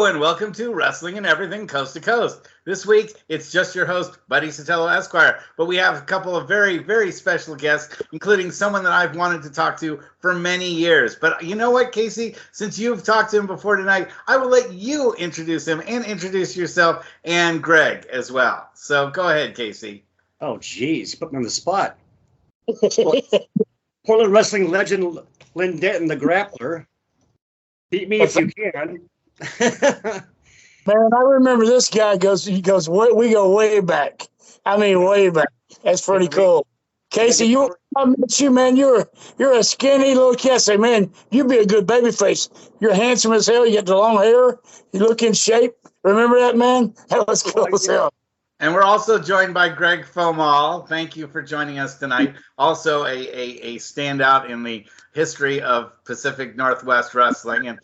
Hello and welcome to Wrestling and Everything Coast to Coast. This week, it's just your host, Buddy Sotelo Esquire, but we have a couple of very, very special guests, including someone that I've wanted to talk to for many years. But you know what, Casey? Since you've talked to him before tonight, I will let you introduce him and introduce yourself and Greg as well. So go ahead, Casey. Oh, geez, put me on the spot. Portland wrestling legend Lynn Denton, the Grappler. Beat me if you can. Man, I remember this guy we go way back. I mean, way back. That's pretty cool. Casey, I met you, man. You're a skinny little kid. I say, man, you'd be a good baby face. You're handsome as hell. You got the long hair. You look in shape. Remember that, man? That was cool as hell. And we're also joined by Greg Foumal. Thank you for joining us tonight. Also a standout in the history of Pacific Northwest wrestling. And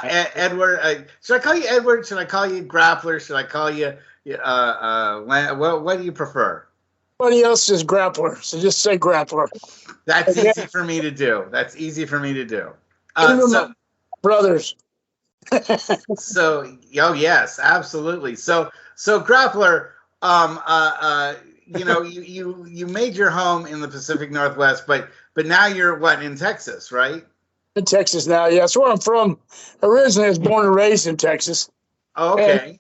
Edward, should I call you Edward? Should I call you Grappler? Should I call you, what do you prefer? Everybody else is Grappler, so just say Grappler. That's easy for me to do. That's easy for me to do. Brothers. Oh yes, absolutely. So Grappler, you made your home in the Pacific Northwest, but now you're in Texas, right? In Texas now, yeah. That's where I'm from. Originally, I was born and raised in Texas. Oh, okay.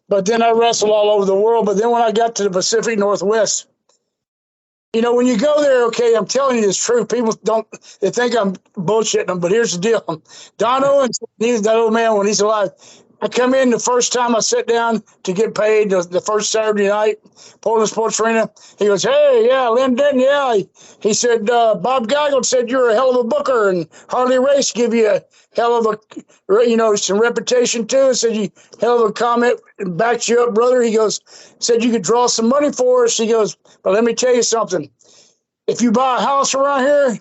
But then I wrestled all over the world. But then when I got to the Pacific Northwest, when you go there, okay, I'm telling you this truth. People they think I'm bullshitting them, but here's the deal. Don Owens, he's that old man when he's alive. I come in the first time I sat down to get paid, the first Saturday night, Portland Sports Arena. He goes, hey, yeah, Lynn Denton, yeah. He said, Bob Geigel said you're a hell of a booker, and Harley Race give you a hell of a, some reputation too. Said you hell of a comment and backed you up, brother. He goes, said you could draw some money for us. He goes, but let me tell you something. If you buy a house around here,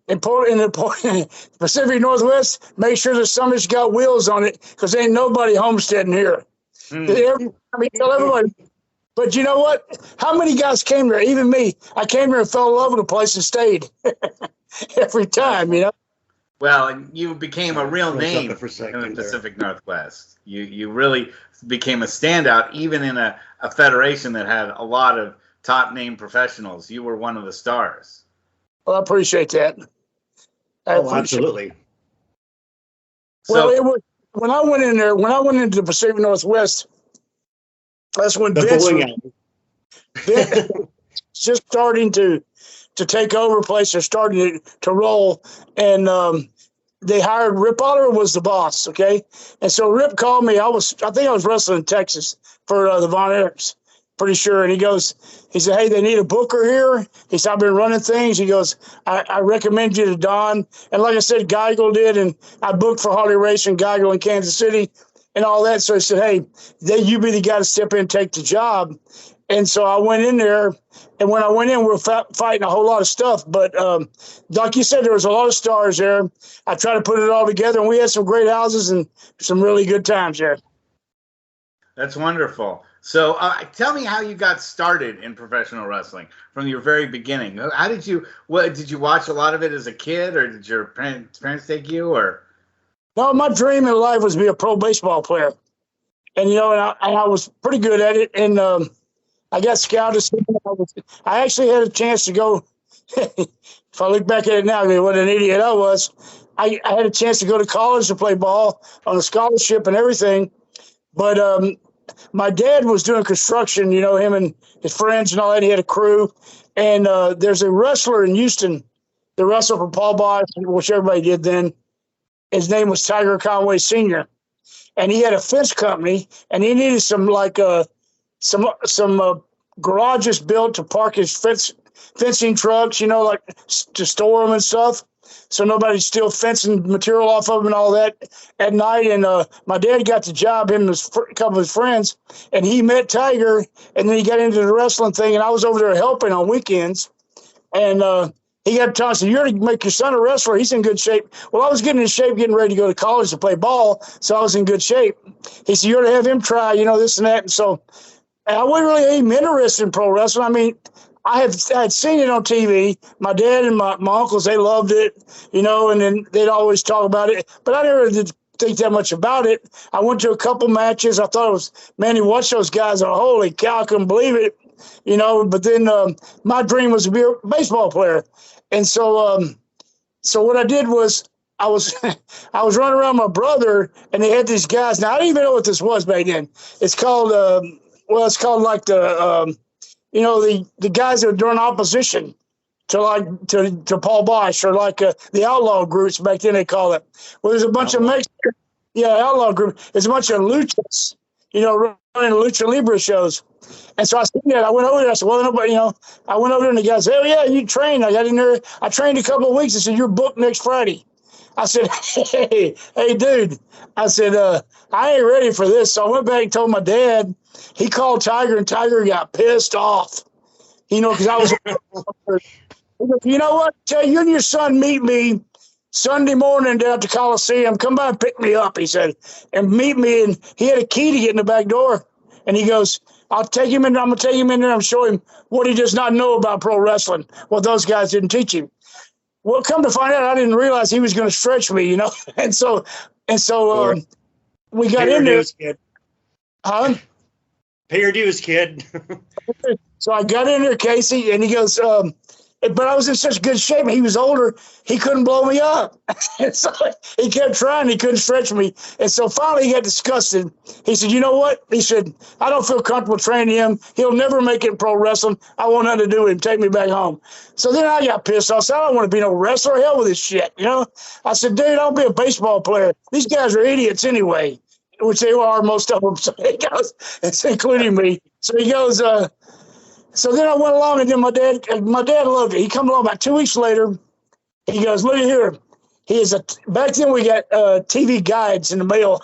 in the Pacific Northwest, make sure the something's got wheels on it, because ain't nobody homesteading here. Tell everybody. But you know what? How many guys came there? Even me. I came here and fell in love with the place and stayed every time. Well, and you became a real name in the Pacific Northwest. You really became a standout, even in a federation that had a lot of top name professionals. You were one of the stars. Well, I appreciate that. Absolutely. Well, it was when I went into the Pacific Northwest. That's when Vince was just starting to take over. Place are starting to roll, and they hired Rip Oliver was the boss. Okay, and so Rip called me. I think I was wrestling in Texas for the Von Erichs. Pretty sure. And he said, hey, they need a booker here. He said, I've been running things. He goes, I recommend you to Don. And like I said, Geigel did. And I booked for Harley Race and Geigel in Kansas City and all that. So he said, hey, you be the guy to step in and take the job. And so I went in there. And when I went in, we were fighting a whole lot of stuff. But like you said, there was a lot of stars there. I tried to put it all together. And we had some great houses and some really good times there. That's wonderful. So tell me how you got started in professional wrestling from your very beginning. How did you watch a lot of it as a kid, or did your parents take you, or? No, my dream in life was to be a pro baseball player. And, I was pretty good at it. And I got scouted. I actually had a chance to go, if I look back at it now, what an idiot I was. I had a chance to go to college to play ball on a scholarship and everything. But my dad was doing construction, him and his friends and all that. He had a crew. And there's a wrestler in Houston that wrestled for Paul Bosch, which everybody did then. His name was Tiger Conway Sr. And he had a fence company, and he needed some garages built to park his fencing trucks, to store them and stuff. So nobody'd steal fencing material off of them and all that at night. And my dad got the job, him and a couple of his friends, and he met Tiger, and then he got into the wrestling thing, and I was over there helping on weekends. And he got telling me, you're to make your son a wrestler. He's in good shape. Well, I was getting in shape, getting ready to go to college to play ball, so I was in good shape. He said, you're to have him try, this and that. And so I wasn't really even interested in pro wrestling. I mean, I had seen it on TV. My dad and my uncles, they loved it, and then they'd always talk about it. But I never did think that much about it. I went to a couple matches. I thought it was, man, you watch those guys, and holy cow, I couldn't believe it, But then my dream was to be a baseball player, and so what I did was I was I was running around with my brother, and they had these guys. Now I didn't even know what this was back then. It's called it's called like the the guys that were doing opposition to Paul Bosch, or like the outlaw groups back then they call it. Well, there's a bunch of Mexican, outlaw group. There's a bunch of luchas, running lucha libre shows. And so I seen that. I went over there. I said, well, nobody, I went over there, and the guy said, oh yeah, you trained. I got in there. I trained a couple of weeks. I said, you're booked next Friday. I said, hey, dude. I said, I ain't ready for this. So I went back and told my dad. He called Tiger, and Tiger got pissed off. Because I was. You know what? Tell you and your son meet me Sunday morning down at the Coliseum. Come by and pick me up, he said, and meet me. And he had a key to get in the back door. And he goes, I'll take him in. I'm going to take him in there and show him what he does not know about pro wrestling, what those guys didn't teach him. Well, come to find out, I didn't realize he was going to stretch me, And so we got in there. Kid. Huh? Pay your dues, kid. So I got in there, Casey, and he goes, but I was in such good shape. He was older. He couldn't blow me up. And so he kept trying. He couldn't stretch me. And so finally he got disgusted. He said, you know what? He said, I don't feel comfortable training him. He'll never make it in pro wrestling. I want nothing to do with him. Take me back home. So then I got pissed off. I said, I don't want to be no wrestler. Hell with this shit, I said, dude, I'll be a baseball player. These guys are idiots anyway, which they are, most of them. So he goes, it's including me. So he goes, so then I went along, and then my dad loved it. He come along about 2 weeks later. He goes, look at here. Back then we got TV guides in the mail.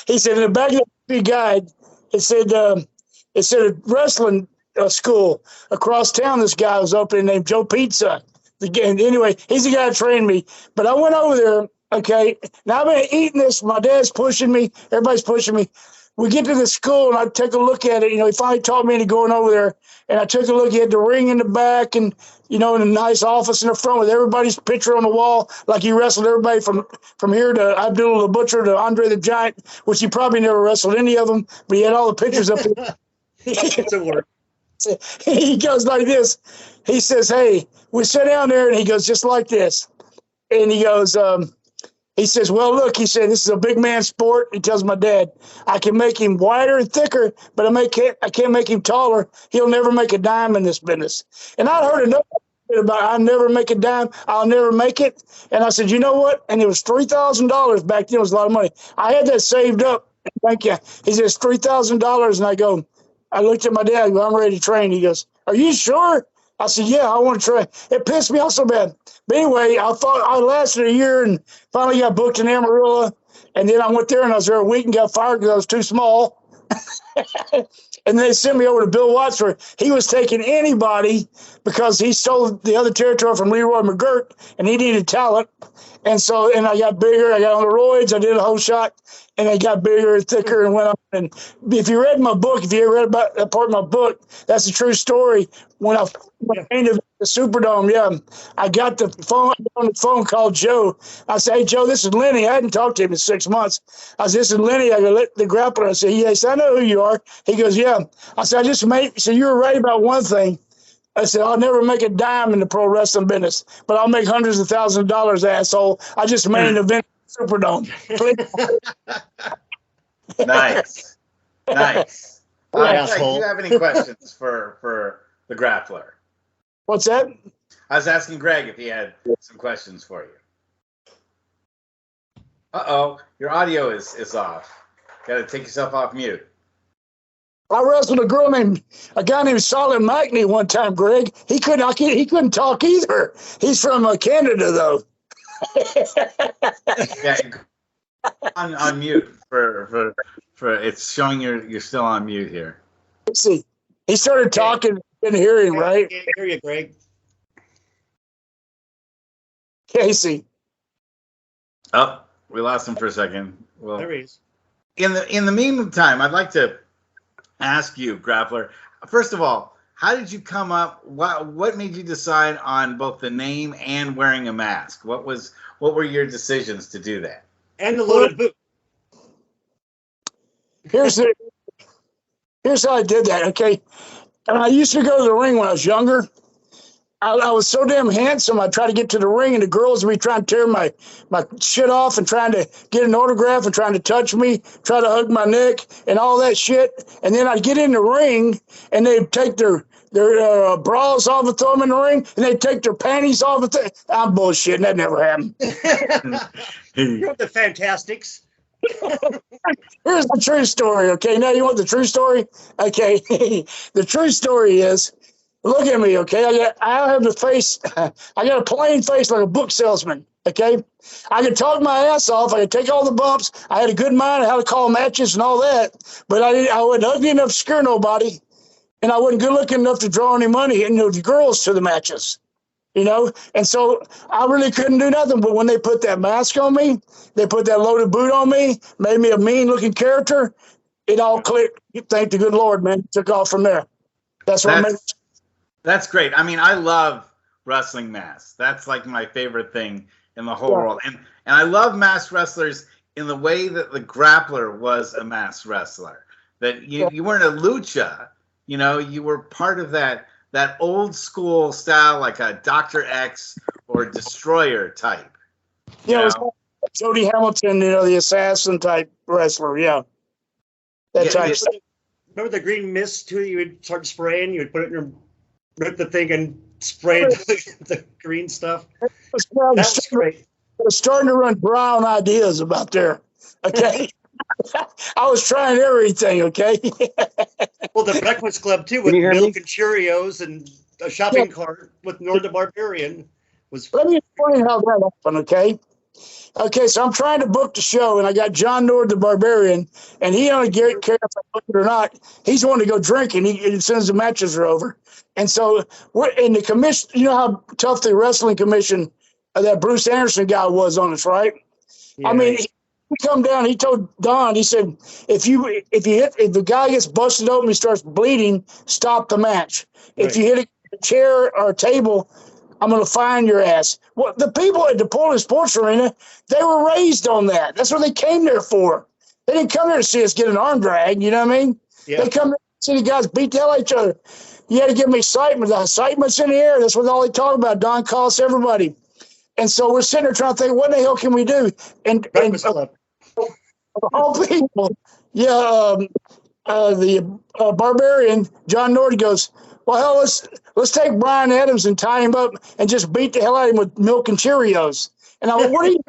He said, in the back of the TV guide, it said a wrestling school across town. This guy was opening named Joe Pizza. Anyway, he's the guy that trained me. But I went over there. Okay, now I've been eating this. My dad's pushing me. Everybody's pushing me. We get to the school, and I take a look at it. He finally taught me into going over there. And I took a look. He had the ring in the back, and, in a nice office in the front with everybody's picture on the wall, like he wrestled everybody from here to Abdullah the Butcher to Andre the Giant, which he probably never wrestled any of them, but he had all the pictures up there. It's a word. He goes like this. He says, hey, we sit down there, and he goes just like this. And he goes, he says, well, look, he said, this is a big man sport. He tells my dad, I can make him wider and thicker, but I can't make him taller. He'll never make a dime in this business. And I'd heard enough about I'll never make a dime. I'll never make it. And I said, you know what? And it was $3,000 back then. It was a lot of money. I had that saved up. Thank you. He says, $3,000. And I looked at my dad. I go, I'm ready to train. He goes, are you sure? I said, yeah, I want to try. It pissed me off so bad. But anyway, I thought I lasted a year and finally got booked in Amarillo. And then I went there, and I was there a week and got fired because I was too small. And they sent me over to Bill Watts, where he was taking anybody because he stole the other territory from Leroy McGirt, and he needed talent. And I got bigger. I got on the roids. I did a whole shot, and I got bigger and thicker and went up. And if you read my book, if you ever read about that part of my book, that's a true story. When I came to the Superdome, I got the phone. On the phone, called Joe. I said, hey, Joe, this is Lenny. I hadn't talked to him in 6 months. I said, this is Lenny. I go, the Grappler. I said, yes, I know who you are. He goes, yeah. I said, you were right about one thing. I said, I'll never make a dime in the pro wrestling business, but I'll make hundreds of thousands of dollars, asshole. I just made an event in the Superdome. Nice. Asshole. Do you have any questions for the Grappler? What's that? I was asking Greg if he had some questions for you. Uh-oh, your audio is off. Got to take yourself off mute. I wrestled a guy named Solid Mackney one time, Greg. He couldn't talk either. He's from Canada, though. Yeah, on mute for it's showing you're still on mute here. Let's see. He started talking, didn't hear him, right? I can't hear you, Greg. Casey. Oh, we lost him for a second. Well, There he is. in the meantime, I'd like to ask you, Grappler, first of all, how did you come up? What made you decide on both the name and wearing a mask? What were your decisions to do that? And the loaded boot. Here's how I did that, okay? And I used to go to the ring when I was younger. I was so damn handsome, I'd try to get to the ring, and the girls would be trying to tear my shit off and trying to get an autograph and trying to touch me, try to hug my neck and all that shit. And then I'd get in the ring, and they'd take their bras off and throw them in the ring, and they'd take their panties off. I'm bullshitting. That never happened. You're the Fantastics. Here's the true story, okay? Now you want the true story? Okay. The true story is, look at me, okay? I have the face, I got a plain face like a book salesman, okay? I could talk my ass off. I could take all the bumps. I had a good mind on how to call matches and all that, but I wasn't ugly enough to scare nobody, and I wasn't good looking enough to draw any money and the girls to the matches, you know? And so I really couldn't do nothing. But when they put that mask on me, they put that loaded boot on me, made me a mean looking character, it all clicked. Thank the good Lord, man. Took off from there. That's what I mean. That's great. I mean, I love wrestling masks. That's like my favorite thing in the whole world. And I love masked wrestlers in the way that the Grappler was a masked wrestler. That you weren't a lucha, you know, you were part of that old school style, like a Dr. X or Destroyer type. Yeah, it was like Jody Hamilton, you know, the assassin type wrestler. Yeah. That type. Remember the green mist too? You would start spraying, you would put it in your, rip the thing and spray the green stuff. That was great. I was starting to run brown ideas about there. Okay. I was trying everything, okay? Well, the Breakfast Club, too, with milk and Cheerios and a shopping cart with Nord the Barbarian. Let me explain how that happened, okay? Okay, so I'm trying to book the show, and I got John Nord the Barbarian, and he only cares if I book it or not. He's wanting to go drinking as soon as the matches are over. And so we're in the commission. You know how tough the wrestling commission that Bruce Anderson guy was on us, right? Yeah. I mean, he come down. He told Don. He said, if the guy gets busted open, he starts bleeding, stop the match. Right. If you hit a chair or a table, I'm going to fine your ass. Well, the people at the Portland Sports Arena, they were raised on that. That's what they came there for. They didn't come there to see us get an arm drag. You know what I mean? Yeah. They come there to see the guys beat the hell out of each other. You had to give them excitement. The excitement's in the air. That's what all they talk about. Don calls everybody. And so we're sitting there trying to think, what the hell can we do? And all people, the Barbarian, John Nord goes, well, hell, let's take Brian Adams and tie him up and just beat the hell out of him with milk and Cheerios. And I went, what are you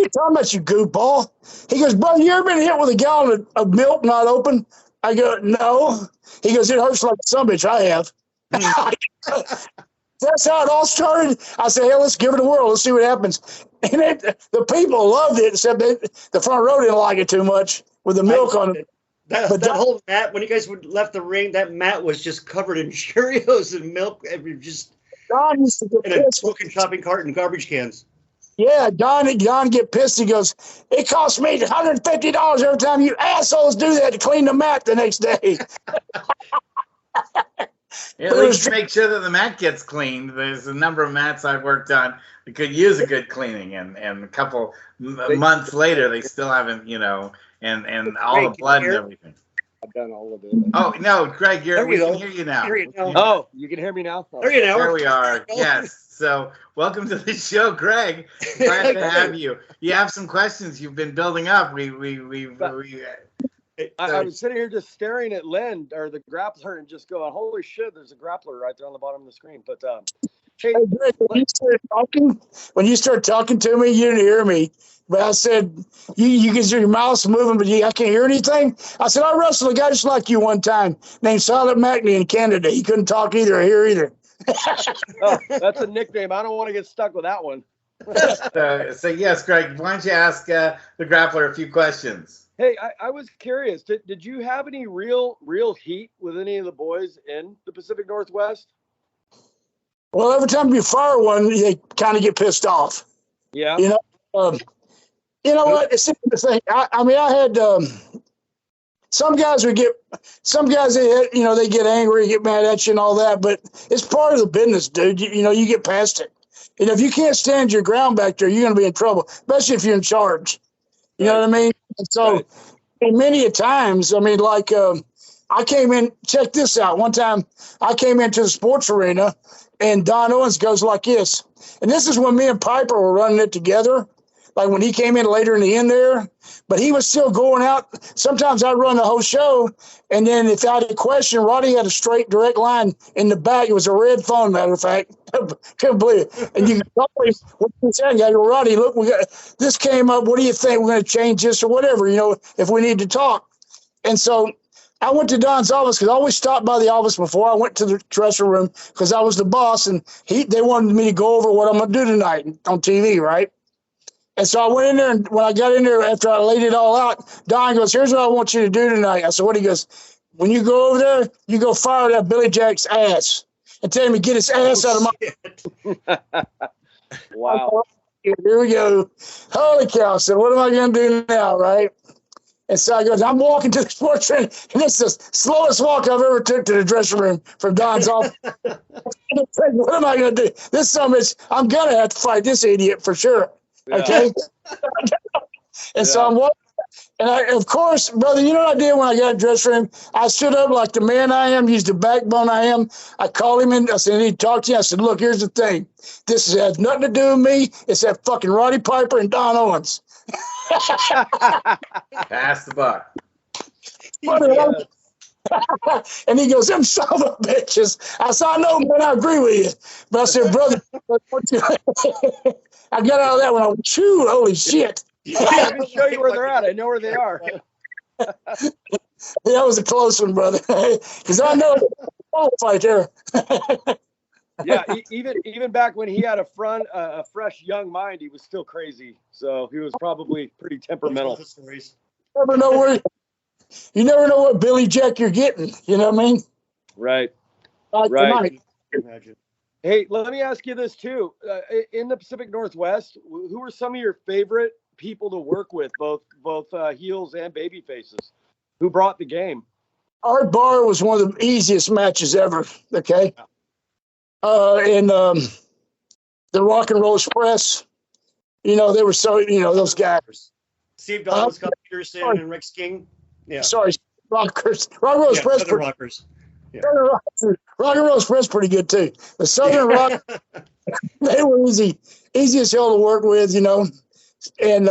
talking about, you goofball? He goes, brother, you ever been hit with a gallon of milk not open? I go, no. He goes, it hurts like some bitch. I have. That's how it all started. I said, hey, let's give it a whirl. Let's see what happens. And the people loved it, except the front row didn't like it too much with the milk on it. That whole mat, when you guys left the ring, that mat was just covered in Cheerios and milk. And just in a broken shopping cart and garbage cans. Yeah, Don get pissed. He goes, it costs me $150 every time you assholes do that to clean the mat the next day. At least make sure that the mat gets cleaned. There's a number of mats I've worked on that could use a good cleaning, and a couple months later they still haven't, you know, and all the blood and everything. I've done all of it. Oh no, Greg, we can hear you now. Oh, you can hear me now? Oh. There we are. Yes. So welcome to the show, Greg. Glad to have you. You have some questions you've been building up. I was sitting here just staring at Len or the Grappler and just going, holy shit, there's a Grappler right there on the bottom of the screen. But hey, Greg, when you start talking to me, you didn't hear me. But I said, you can see your mouth's moving, but I can't hear anything. I said, I wrestled a guy just like you one time named Silent Macney in Canada. He couldn't talk either or hear either. Oh, that's a nickname. I don't want to get stuck with that one. So yes, Greg, why don't you ask the Grappler a few questions? Hey, I was curious. Did you have any real heat with any of the boys in the Pacific Northwest? Well, every time you fire one, they kind of get pissed off. Yeah. You know what? It's the thing. I mean, I had some guys they get angry, get mad at you and all that, but it's part of the business, dude. You get past it. And if you can't stand your ground back there, you're going to be in trouble, especially if you're in charge. You know what I mean? And so many a times, I mean, like I came in, check this out. One time I came into the sports arena and Don Owens goes like this. And this is when me and Piper were running it together. Like when he came in later in the end there, but he was still going out. Sometimes I'd run the whole show. And then if I had a question, Roddy had a straight direct line in the back. It was a red phone, matter of fact. Couldn't believe it. And you could always, what you said, I go, Roddy, look, we got this came up. What do you think? We're going to change this or whatever, you know, if we need to talk. And so I went to Don's office because I always stopped by the office before I went to the dressing room because I was the boss and they wanted me to go over what I'm going to do tonight on TV, right? And so I went in there, and when I got in there, after I laid it all out, Don goes, here's what I want you to do tonight. I said, what? He goes, when you go over there, you go fire that Billy Jack's ass and tell him to get his ass out of my. Wow. Here we go. Holy cow. So what am I going to do now, right? And so I goes, I'm walking to the sports room, and it's the slowest walk I've ever took to the dressing room from Don's office. What am I going to do? This son of a bitch, I'm going to have to fight this idiot for sure. Okay. And so I'm walking, and of course, brother, you know what I did when I got in the dressing room? I stood up like the man I am, used the backbone I am. I called him in. I said, I need to talk to you. I said, look, here's the thing. This has nothing to do with me. It's that fucking Roddy Piper and Don Owens. Pass the buck. And he goes, them son of a bitches. I said, I know, man, I agree with you. But I said, brother, I got out of that when I was, shoo, holy shit. Let me show you where they're at. I know where they are. That was a close one, brother. Because I know the fight there. Yeah, even back when he had a fresh young mind, he was still crazy. So he was probably pretty temperamental. You never know what Billy Jack you're getting. You know what I mean? Right. Right. Imagine. Hey, let me ask you this too. In the Pacific Northwest, who are some of your favorite people to work with, both heels and baby faces? Who brought the game? Art Barr was one of the easiest matches ever. Okay. And the Rock and Roll Express, you know, they were so, you know, those guys. Steve Douglas, Scott Peterson, and Rex King. Yeah. Sorry, Rockers. Rock and Roll Express. Southern Rockers. Yeah. Rock and Roll Express pretty good too. The Southern Rock, they were easy as hell to work with, you know. And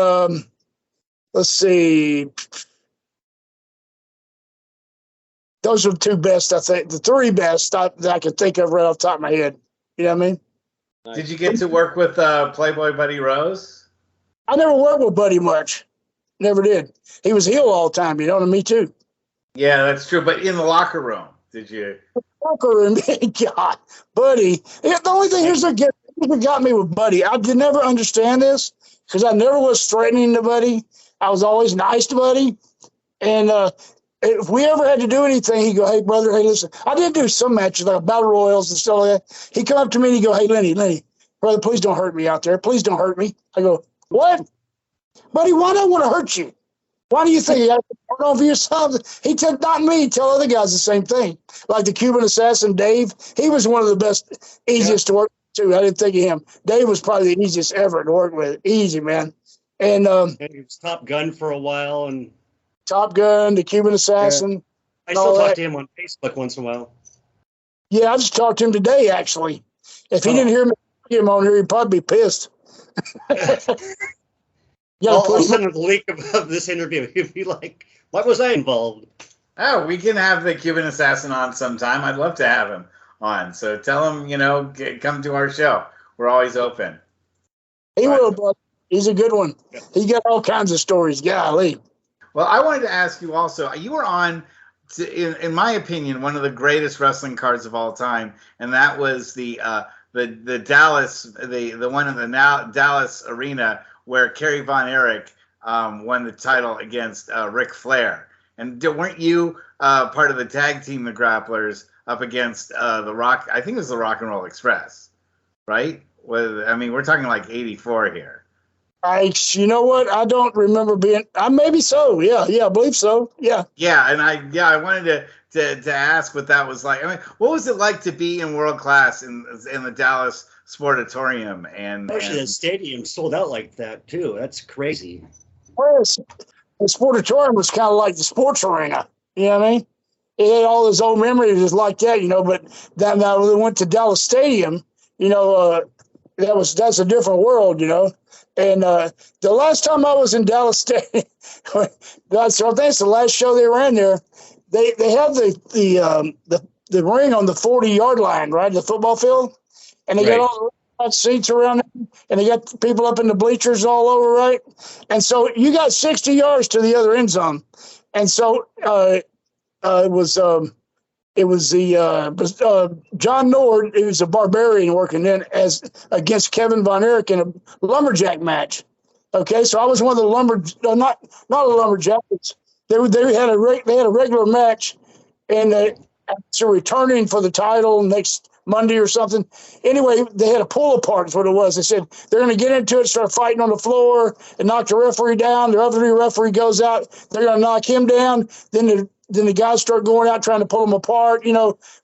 let's see. Those are the two best, I think. The three best that I can think of right off the top of my head. You know what I mean? Did you get to work with Playboy Buddy Rose? I never worked with Buddy much. Never did. He was heel all the time, you know, and me too. Yeah, that's true. But in the locker room, did you? Locker room, God, Buddy. The only thing here's what got me with Buddy. I did never understand this because I never was threatening to Buddy. I was always nice to Buddy. And if we ever had to do anything, he'd go, hey, brother, hey, listen. I did do some matches, like Battle Royals and stuff like that. He'd come up to me and he'd go, hey, Lenny, brother, please don't hurt me out there. Please don't hurt me. I go, what? Buddy, why do I want to hurt you? Why do you think you got to turn over yourself? He said, not me. Tell other guys the same thing. Like the Cuban Assassin, Dave. He was one of the best, easiest to work with, too. I didn't think of him. Dave was probably the easiest ever to work with. Easy, man. And he was Top Gun for a while. And Top Gun, the Cuban Assassin. Yeah. I still talk to him on Facebook once in a while. Yeah, I just talked to him today, actually. If he didn't hear me on here, he'd probably be pissed. I'll send him the link of this interview. He'd be like, why was I involved? Oh, we can have the Cuban Assassin on sometime. I'd love to have him on. So tell him, you know, come to our show. We're always open. He will, but he's a good one. Yeah. He got all kinds of stories. Golly. Well, I wanted to ask you also, you were on, in my opinion, one of the greatest wrestling cards of all time, and that was the Dallas, the one in the Dallas arena where Kerry Von Erich won the title against Ric Flair. And weren't you part of the tag team, the Grapplers, up against the Rock? I think it was the Rock and Roll Express, right? We're talking like '84 here. You know what? I don't remember being. Maybe so. Yeah, I believe so. Yeah. Yeah, and I wanted to ask what that was like. I mean, what was it like to be in world class in the Dallas Sportatorium? And Especially the stadium sold out like that too. That's crazy. Whereas the Sportatorium was kind of like the sports arena. You know what I mean? It had all those old memories just like that, but then now we went to Dallas Stadium, that's a different world, And the last time I was in Dallas Stadium, so I think it's the last show they ran there. They have the ring on the 40-yard line, right, the football field, and they got all the seats around there, and they got people up in the bleachers all over, right? And so you got 60 yards to the other end zone, and so it was John Nord, who was a barbarian working in as against Kevin Von Erich in a lumberjack match. Okay, so I was one of the not a lumberjack. They had a regular match, and so returning for the title next Monday or something. Anyway, they had a pull apart is what it was. They said they're going to get into it, start fighting on the floor, and knock the referee down. The other referee goes out. They're going to knock him down. Then the guys start going out trying to pull them apart.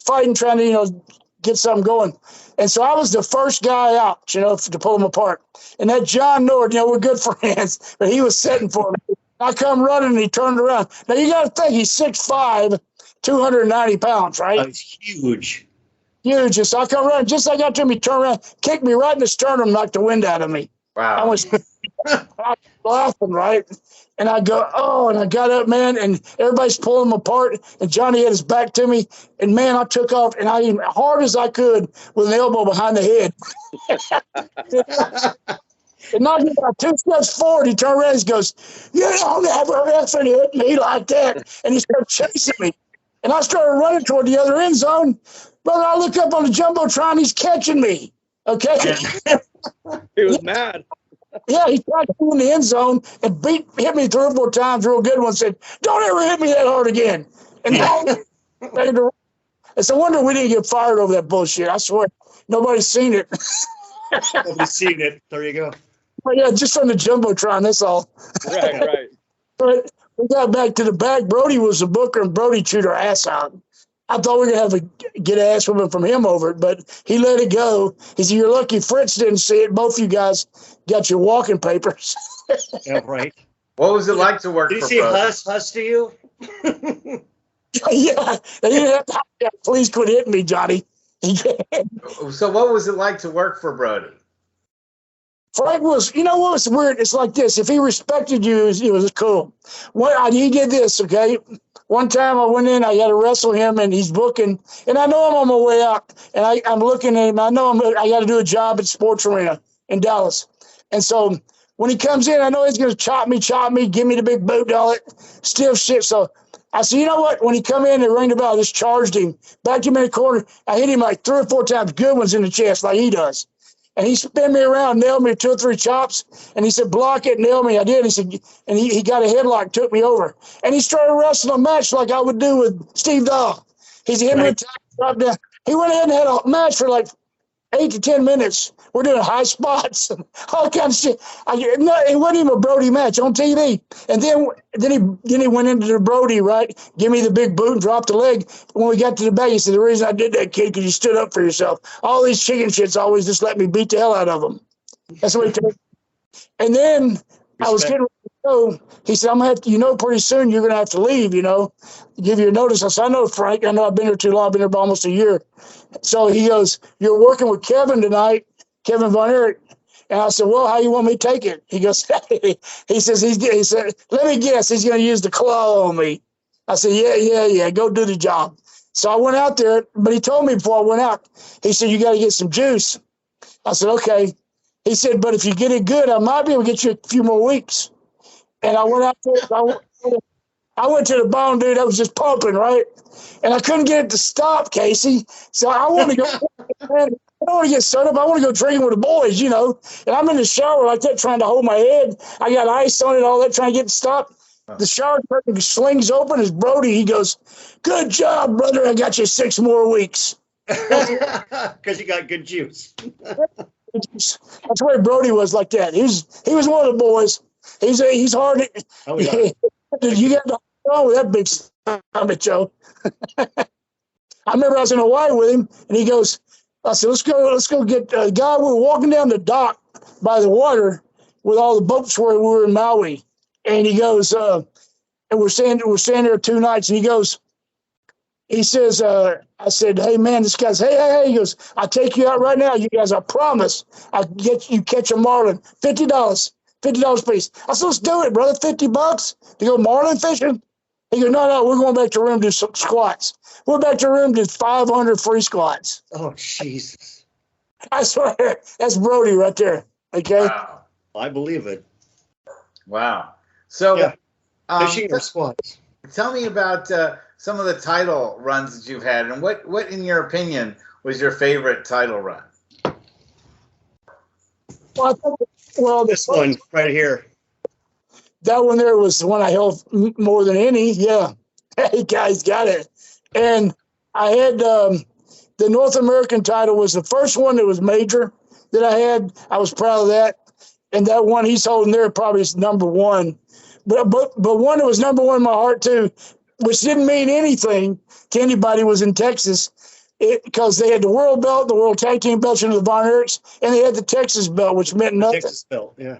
Fighting, trying to get something going. And so I was the first guy out, to pull them apart. And that John Nord, we're good friends, but he was setting for me. I come running, and he turned around. Now you got to think he's 6'5", 290 pounds, right? Oh, it's huge. Huge. So I come around, just like I got to him, he turned around, kicked me right in the sternum, knocked the wind out of me. Wow. I was laughing, right? And I go, oh, and I got up, man, and everybody's pulling him apart, and Johnny had his back to me, and, man, I took off, and I hit hard as I could with an elbow behind the head. And knocked me about 2 steps forward. He turned around and he goes, "You don't ever effing hit me like that." And he started chasing me. And I started running toward the other end zone. Brother, I look up on the Jumbotron, he's catching me. Okay? He was mad. Yeah, he tried to be in the end zone and hit me 3 or 4 times, real good one, said, "Don't ever hit me that hard again." And it's a wonder we didn't get fired over that bullshit. I swear. Nobody's seen it. Nobody's seen it. There you go. But yeah, just on the Jumbotron, that's all. Right. But we got back to the back. Brody was the booker, and Brody chewed our ass out. I thought we were going to have a get ass woman from him over it, but he let it go. He said, "You're lucky Fritz didn't see it. Both you guys got your walking papers." Yeah, right. What was it like to work Did for he say Brody? huss to you? Yeah. They didn't have to, "Please quit hitting me, Johnny." So what was it like to work for Brody? Frank was, what was weird? It's like this. If he respected you, it was cool. He did this, okay? One time I went in, I got to wrestle him, and he's booking. And I know I'm on my way out, and I'm looking at him. I know I got to do a job at Sports Arena in Dallas. And so when he comes in, I know he's going to chop me, give me the big boot, all that stiff shit. So I said, you know what? When he come in and rang the bell, I just charged him. Backed him in the corner. I hit him like 3 or 4 times, good ones in the chest like he does. And he spun me around, nailed me 2 or 3 chops, and he said, "Block it," nail me. I did. He said, and he got a headlock, took me over. And he started wrestling a match like I would do with Steve Dahl. He's hit me, dropped down. He went ahead and had a match for like 8 to 10 minutes. We're doing high spots and all kinds of shit. It wasn't even a Brody match on TV. And then he went into the Brody, right? Give me the big boot and dropped the leg. When we got to the back, he said, "The reason I did that, kid, because you stood up for yourself. All these chicken shits always just let me beat the hell out of them." That's what he told me. And then I was getting ready to go. He said, "I'm going to have to, pretty soon you're going to have to leave, give you a notice." I said, "I know, Frank. I know I've been here too long. I've been here for almost a year." So he goes, "You're working with Kevin tonight, Kevin Von Erich." And I said, "Well, how you want me to take it?" He goes, he said, "Let me guess, he's going to use the claw on me." I said, yeah, go do the job. So I went out there, but he told me before I went out, he said, "You got to get some juice." I said, "Okay." He said, "But if you get it good, I might be able to get you a few more weeks." And I went out there, I went to the bone, dude. I was just pumping, right? And I couldn't get it to stop, Casey. So I want to go. I don't want to get started up. I want to go drinking with the boys, And I'm in the shower like that, trying to hold my head. I got ice on it, all that, trying to get it to stop. The shower curtain slings open. It's Brody. He goes, "Good job, brother. I got you 6 more weeks." Because you got good juice. That's where Brody was like that. He was one of the boys. He's hard. Oh, yeah. You got to know that big stomach, Joe. I remember I was in Hawaii with him, and he goes, I said, let's go get a guy. We were walking down the dock by the water with all the boats where we were in Maui. And he goes, and we're staying there 2 nights. And he says, I said, hey, man, this guy's, hey. He goes, I'll take you out right now. You guys, I promise I'll get you catch a marlin. $50 a piece. I said, let's do it, brother. $50 to go marlin fishing. He goes, no, we're going back to the room to do some squats. We're back to the room to 500 free squats. Oh, Jesus. I swear, that's Brody right there. Okay? Wow. I believe it. Wow. So, Yeah. Fishing or squats? Tell me about some of the title runs that you've had, and what, in your opinion, was your favorite title run? Well, This one right here. that one there was the one I held more than any. Yeah. Hey, guys, got it. And I had the North American title was the first one that was major that I had. I was proud of that. And that one he's holding there probably is number one. But one that was number one in my heart too, which didn't mean anything to anybody, was in Texas. Because they had the world belt, the world tag team belts under the Von Erichs, and they had the Texas belt, which meant nothing. Texas belt, yeah.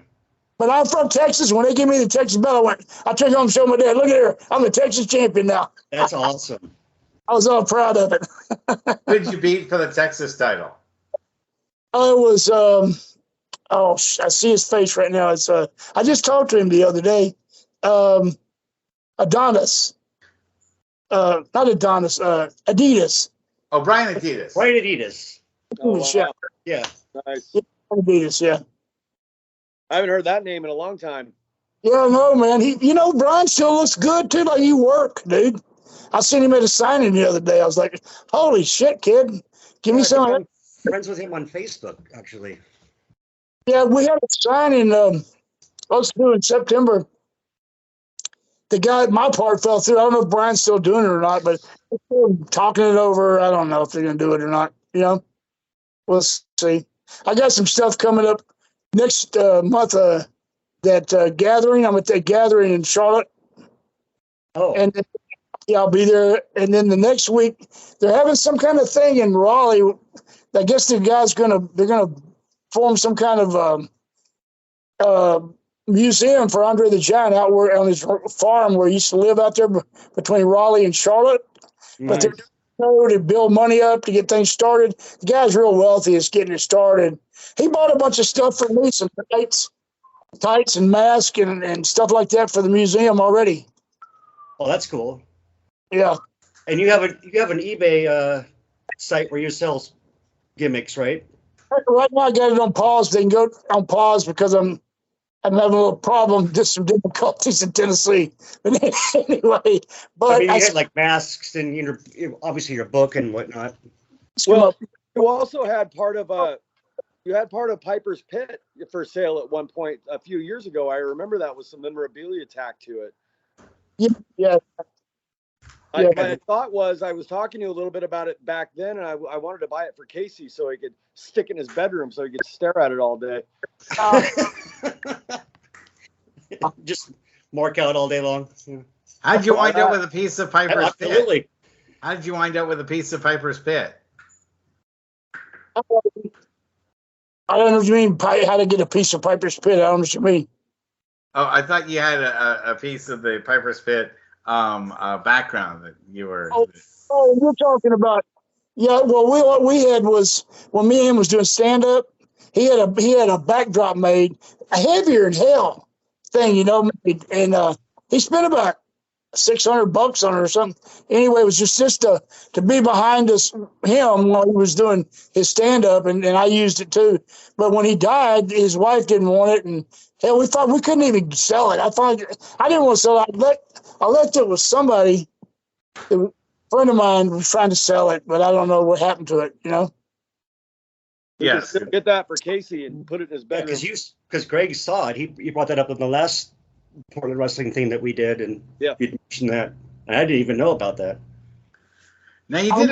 But I'm from Texas. When they gave me the Texas belt, I took it home and showed my dad, look at here, I'm the Texas champion now. That's awesome. I was all proud of it. Who did you beat for the Texas title? It was, I see his face right now. It's I just talked to him the other day. Adonis. Not Adonis, Adidas. Oh, Brian Adidas. Brian Adidas. Oh, wow. Yeah. Nice. Adidas, yeah. I haven't heard that name in a long time. Yeah, no, man. Brian still looks good too. Like, you work, dude. I seen him at a signing the other day. I was like, holy shit, kid. Give me some. I'm friends with him on Facebook, actually. Yeah, we had a signing supposed to do in September. The guy at my part fell through. I don't know if Brian's still doing it or not, but talking it over. I don't know if they're going to do it or not. We'll see. I got some stuff coming up next month. That gathering. I'm at that gathering in Charlotte. Oh. And yeah, I'll be there. And then the next week, they're having some kind of thing in Raleigh. I guess they're gonna form some kind of museum for Andre the Giant out where on his farm where he used to live out there between Raleigh and Charlotte. Nice. But they're doing to build money up to get things started. The guy's real wealthy. It's getting it started. He bought a bunch of stuff for me, some tights and masks and stuff like that for the museum already. Oh, that's cool. Yeah. And you have an eBay site where you sell gimmicks, right? Right now I got it on pause. They can go on pause because I'm having a little problem, just some difficulties in Tennessee. But anyway, I mean, you had like masks and obviously your book and whatnot. Well, you also had part of Piper's Pit for sale at one point a few years ago. I remember that with some memorabilia tacked to it. Yeah. My thought was I was talking to you a little bit about it back then, and I wanted to buy it for Casey so he could stick it in his bedroom so he could stare at it all day. Just mark out all day long. How'd you wind up with a piece of Piper's Absolutely. Pit? How did you wind up with a piece of Piper's Pit? I don't know what you mean, how to get a piece of Piper's Pit. I don't know what you mean. Oh, I thought you had a piece of the Piper's Pit background that you were. Oh, you're talking about. Yeah, well, what we had was when me and him was doing stand up. He had a backdrop made, a heavier than hell thing, made, and he spent about $600 on it or something. Anyway, it was just to be behind him while he was doing his stand up, and I used it too. But when he died, his wife didn't want it, and hell, we thought we couldn't even sell it. I didn't want to sell it. I left it with somebody. A friend of mine was trying to sell it, but I don't know what happened to it. Yes. Get that for Casey and put it in his bedroom. Because Greg saw it. He brought that up in the last Portland wrestling thing that we did, and you mentioned that. And I didn't even know about that. Now you did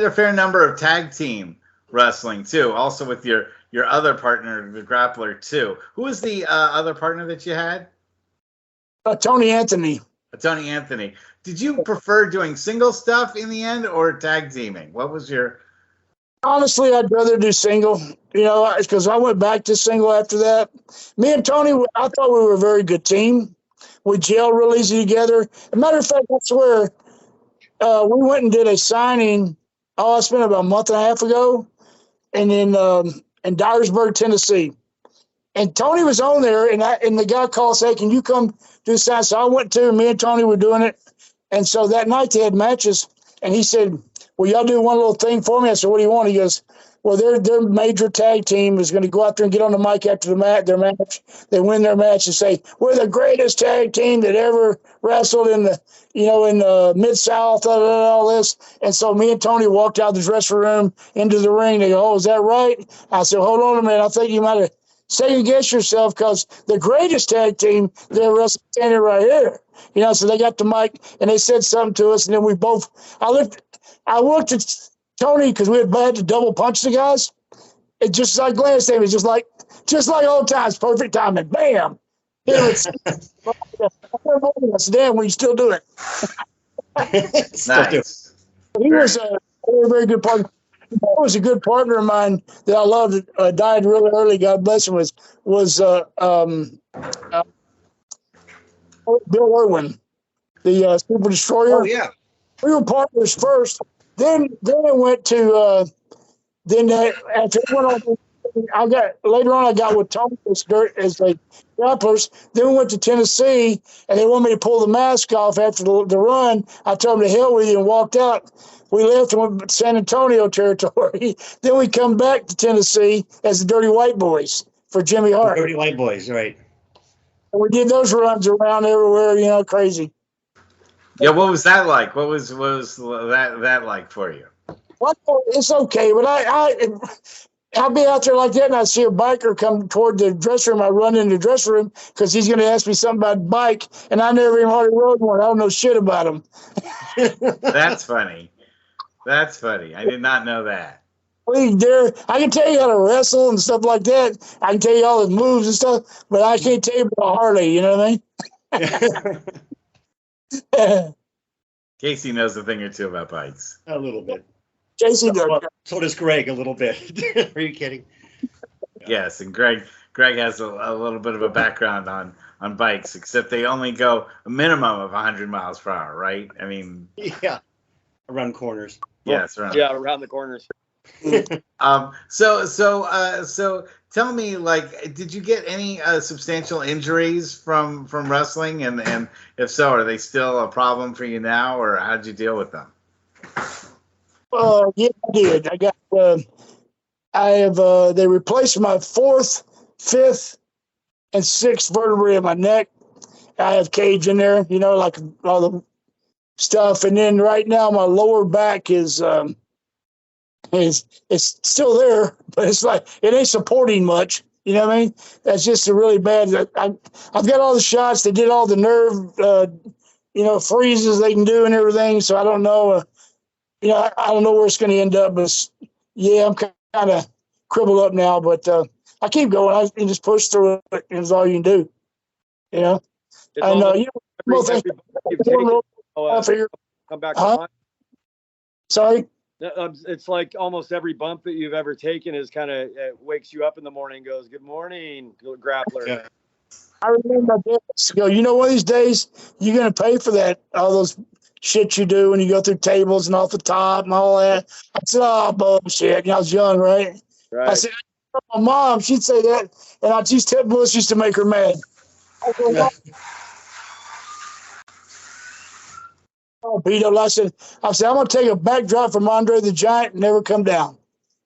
a fair number of tag team wrestling too, also with your your other partner, the Grappler, too. Who was the other partner that you had? Tony Anthony. Tony Anthony. Did you prefer doing single stuff in the end or tag teaming? What was your? Honestly, I'd rather do single, because I went back to single after that. Me and Tony, I thought we were a very good team. We gelled real easy together. As a matter of fact, I swear, we went and did a signing, it's been about a month and a half ago, and in Dyersburg, Tennessee. And Tony was on there, and the guy called, say, can you come do a sign? So I went to, me and Tony were doing it. And so that night they had matches, and he said, well, y'all do one little thing for me. I said, what do you want? He goes, well, their major tag team is going to go out there and get on the mic after their match. They win their match and say, we're the greatest tag team that ever wrestled in the Mid-South, all this. And so me and Tony walked out of the dressing room into the ring. They go, oh, is that right? I said, hold on a minute. I think you might have second guessed yourself, because the greatest tag team, they're wrestling standing right here. So they got the mic and they said something to us. And then I looked at Tony, because we had to double punch the guys. It just like glanced at me, just like old times, perfect timing. Bam! I said, damn, we still do it. Nice. He was a very, very good partner. He was a good partner of mine that I loved. Died really early. God bless him. Was Bill Irwin, the Super Destroyer. Oh yeah. We were partners first. Then it went to after it went on. I got with Tony as the grapplers. Then we went to Tennessee, and they wanted me to pull the mask off after the run. I told them to hell with you and walked out. We left and went to San Antonio territory. Then we come back to Tennessee as the Dirty White Boys for Jimmy Hart. The Dirty White Boys, right? And we did those runs around everywhere, crazy. Yeah, what was that like? What was that like for you? Well, it's okay, but I'll be out there like that, and I see a biker come toward the dressing room. I run in the dressing room because he's going to ask me something about bike, and I never even hardly rode one. I don't know shit about him. That's funny. I did not know that. I can tell you how to wrestle and stuff like that. I can tell you all the moves and stuff, but I can't tell you about Harley. You know what I mean? Casey knows a thing or two about bikes. A little bit. Casey does. So does Greg a little bit. Are you kidding? Yes, and Greg has a little bit of a background on bikes, except they only go a minimum of 100 miles per hour, right? I mean, yeah, around corners. Yes, around the corners. So tell me, like, did you get any substantial injuries from wrestling, and if so, are they still a problem for you now, or how'd you deal with them? Yeah, I did. They replaced my 4th, 5th, and 6th vertebrae in my neck. I have cage in there, like all the stuff. And then right now my lower back is it's still there, but it's like it ain't supporting much. You know what I mean? That's just a really bad. I've got all the shots. They did all the nerve, freezes they can do and everything. So I don't know. I don't know where it's going to end up. But I'm kind of crippled up now. But I keep going. I can just push through it. And it's all you can do. I know. Come back. Sorry. It's like almost every bump that you've ever taken is kind of wakes you up in the morning and goes, good morning, Grappler. Yeah. I remember my dad used to go, one of these days you're going to pay for that, all those shit you do when you go through tables and off the top and all that. I said, oh, bullshit. I was young, right? I said, my mom, she'd say that, and I used to Bush used to make her mad. I said, I'm going to take a backdrop from Andre the Giant and never come down.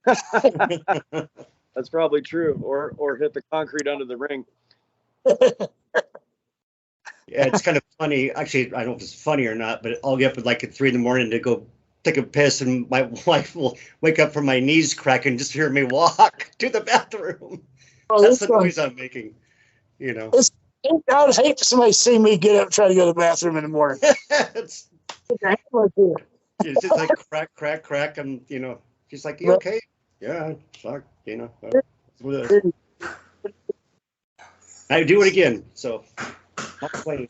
That's probably true. Or hit the concrete under the ring. Yeah, it's kind of funny. Actually, I don't know if it's funny or not, but I'll get up at 3 a.m. to go take a piss, and my wife will wake up from my knees cracking just to hear me walk to the bathroom. That's the noise I'm making, I would hate for somebody to see me get up and try to go to the bathroom in the morning. It's just like crack, and she's like, you okay? Yeah, fuck, I do it again, so I'll play.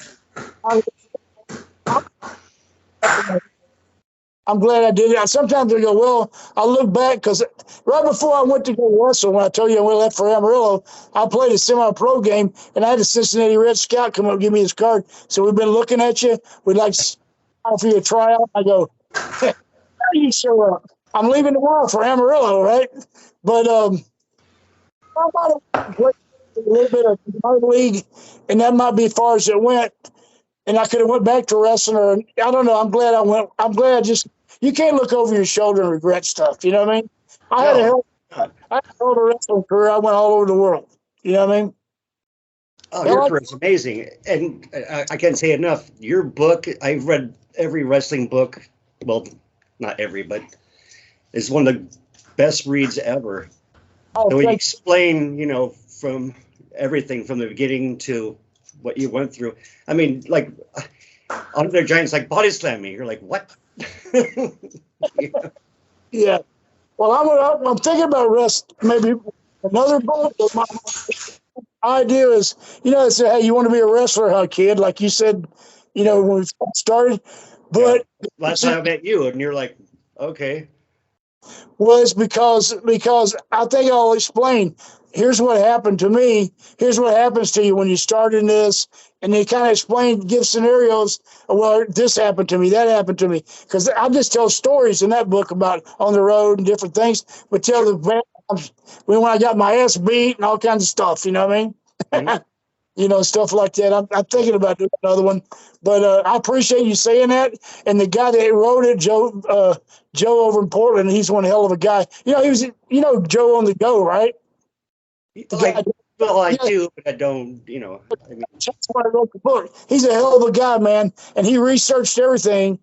I'm glad I did it. Sometimes I go, well, I look back because right before I went to go wrestle, when I told you I left for Amarillo, I played a semi-pro game, and I had a Cincinnati Red Scout come up and give me his card. So we've been looking at you. We'd like to offer you a tryout. I go, how do you show up? I'm leaving tomorrow for Amarillo, right? But I might have played a little bit of minor league, and that might be as far as it went. And I could have went back to wrestling, or I don't know. I'm glad I went. I'm glad I just. You can't look over your shoulder and regret stuff. You know what I mean? I had a hell of a wrestling career. I went all over the world. You know what I mean? Oh, your career is amazing, and I can't say enough. Your book, I've read every wrestling book. Well, not every, but it's one of the best reads ever. Oh, and when you explain, from everything from the beginning to what you went through. I mean, like, Andre Giant's like body slamming. You're like, what? Yeah. Well, I'm thinking about maybe another book. My idea is, say, hey, you want to be a wrestler, huh, kid? Like you said, when we started. But last time I met you, and you're like, okay. Was because I think I'll explain. Here's what happened to me. Here's what happens to you when you start in this. And they kind of explain, give scenarios. Well, this happened to me, that happened to me. Because I just tell stories in that book about on the road and different things. But tell the when I got my ass beat and all kinds of stuff. You know what I mean? Mm-hmm. Stuff like that. I'm thinking about doing another one. But I appreciate you saying that. And the guy that wrote it, Joe over in Portland, he's one hell of a guy. He was, Joe on the Go, right? I do, but I don't, That's why I wrote the book. He's a hell of a guy, man. And he researched everything.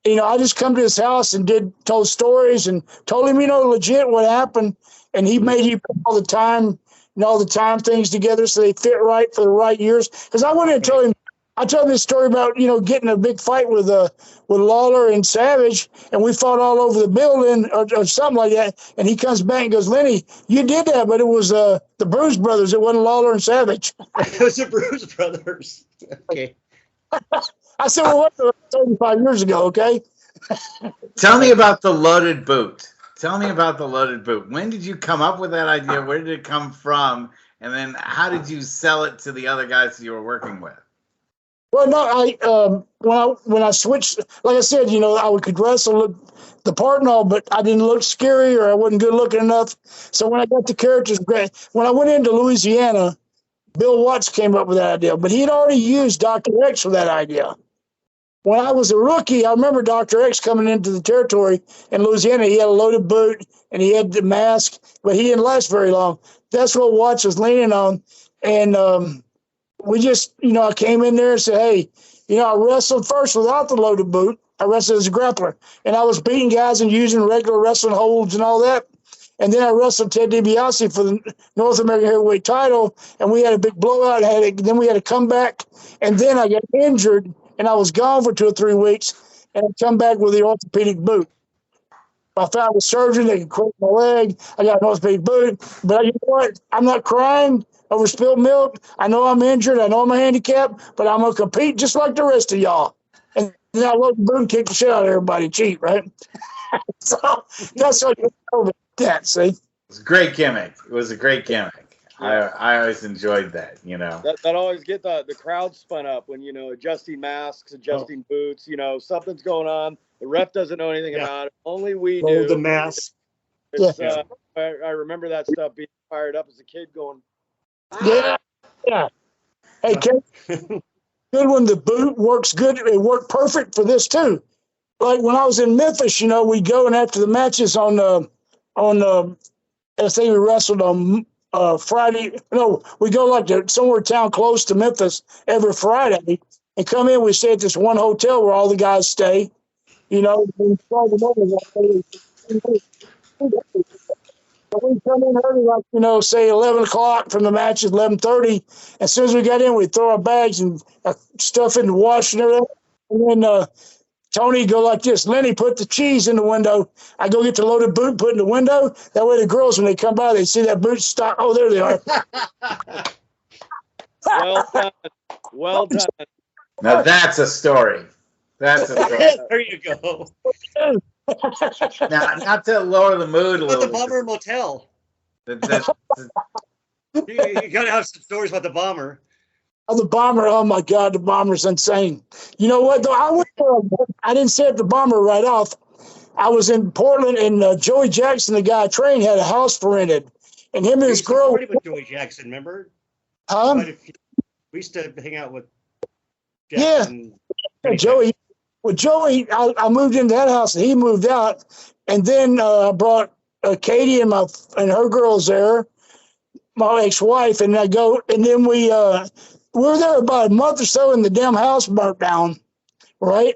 I just come to his house and told stories and told him, legit what happened. And he made you put all the time things together so they fit right for the right years. Because I went in and told him this story about, getting a big fight with Lawler and Savage, and we fought all over the building or something like that. And he comes back and goes, Lenny, you did that, but it was the Bruise Brothers. It wasn't Lawler and Savage. It was the Bruise Brothers. Okay. I said, well, what, 35 years ago, okay? Tell me about the loaded boot. When did you come up with that idea? Where did it come from? And then how did you sell it to the other guys that you were working with? Well, no, when I switched, like I said, I could wrestle the part and all, but I didn't look scary or I wasn't good looking enough. So when I got the characters, when I went into Louisiana, Bill Watts came up with that idea, but he had already used Dr. X for that idea. When I was a rookie, I remember Dr. X coming into the territory in Louisiana. He had a loaded boot and he had the mask, but he didn't last very long. That's what Watts was leaning on. And, we just, I came in there and said, hey, I wrestled first without the loaded boot. I wrestled as a grappler. And I was beating guys and using regular wrestling holds and all that. And then I wrestled Ted DiBiase for the North American Heavyweight title. And we had a big blowout. Then we had to come back. And then I got injured. And I was gone for 2 or 3 weeks. And I come back with the orthopedic boot. I found a surgeon that could crack my leg. I got an orthopedic boot. But you know what? I'm not crying over spilled milk. I know I'm injured. I know I'm a handicap, but I'm going to compete just like the rest of y'all. And then I load the boot and kick the shit out of everybody cheap, right? So that's what you know that, see? It was a great gimmick. I always enjoyed that, That always get the crowd spun up when, adjusting masks, adjusting boots, something's going on. The ref doesn't know anything about it. Only we do. The mask. I remember that stuff being fired up as a kid going, yeah. Hey, Ken, good one. The boot works good. It worked perfect for this too. Like when I was in Memphis, we'd go and after the matches I think we wrestled on Friday. No, we go like somewhere town close to Memphis every Friday and come in. We stay at this one hotel where all the guys stay. We come in early, say 11 o'clock from the matches, 11:30. As soon as we got in, we'd throw our bags and stuff in the wash and everything. And then Tony go like this. Lenny, put the cheese in the window. I go get the loaded boot, put in the window. That way the girls, when they come by, they see that boot stop. Oh, there they are. Well done. Well done. Now that's a story. That's a story. There you go. Now, not to lower the mood a About the little bomber motel. bit. that- You gotta have some stories about the bomber. Oh, the bomber. Oh, my God. The bomber's insane. You know what, though? I didn't say it, the bomber right off. I was in Portland, and Joey Jackson, the guy I trained, had a house for rented. And him and his girl. With Joey Jackson, remember? We used to hang out with Jackson. Yeah, Joey. With Joey, I moved into that house, and he moved out. And then I brought Katie and her girls there, my ex-wife, and then we were there about a month or so, and the damn house burnt down, right?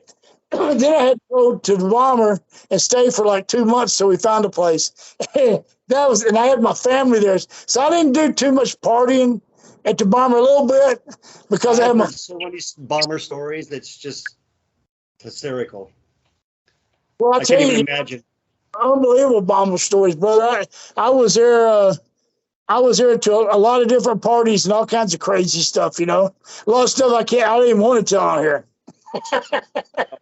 Then I had to go to the bomber and stay for like 2 months till we found a place. And I had my family there, so I didn't do too much partying at the bomber, a little bit, because I had so many bomber stories that's just hysterical. Well, I can't even imagine. Unbelievable bomber stories, brother. I was there. I was there to a lot of different parties and all kinds of crazy stuff. You know, a lot of stuff I don't even want to tell on here.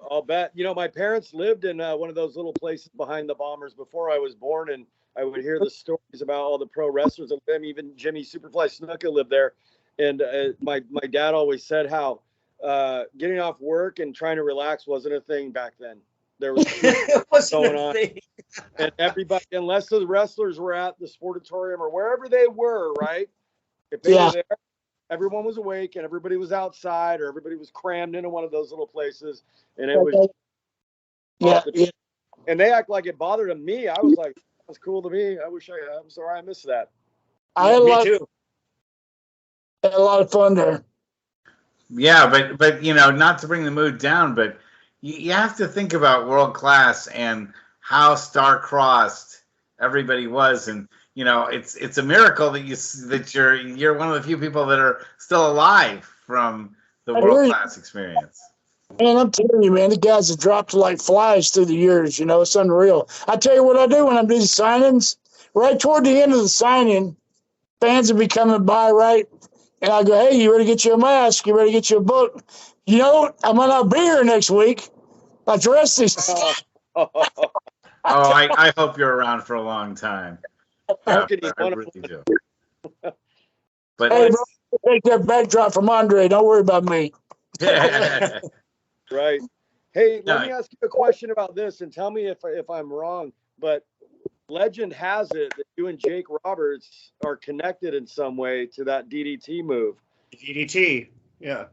I'll bet. You know, my parents lived in one of those little places behind the Bombers before I was born, and I would hear the stories about all the pro wrestlers. And even Jimmy Superfly Snuka lived there. And my dad always said how getting off work and trying to relax wasn't a thing back then. There was what's going on, and everybody, unless the wrestlers were at the sportatorium or wherever they were, right? If they were there, everyone was awake and everybody was outside, or everybody was crammed into one of those little places, and it was and they act like it bothered them. Me, I was like, that's cool to me. I'm sorry I missed that. I had a lot of fun there. Yeah, but you know, not to bring the mood down, but you have to think about world class and how star-crossed everybody was, and you know, it's a miracle that you're one of the few people that are still alive from the world class experience. Man, I'm telling you, man, the guys have dropped like flies through the years. You know, it's unreal. I tell you what I do when I'm doing signings. Right toward the end of the signing, fans will be coming by, right? And I go, hey, you ready to get you a mask? You ready to get you a book? You know, I might not be here next week. Like the rest of these. I hope you're around for a long time. Yeah, I really do. But hey, bro, take that backdrop from Andre. Don't worry about me. Right. Hey, let me ask you a question about this, and tell me if I'm wrong. But legend has it that you and Jake Roberts are connected in some way to that DDT move. DDT, yeah.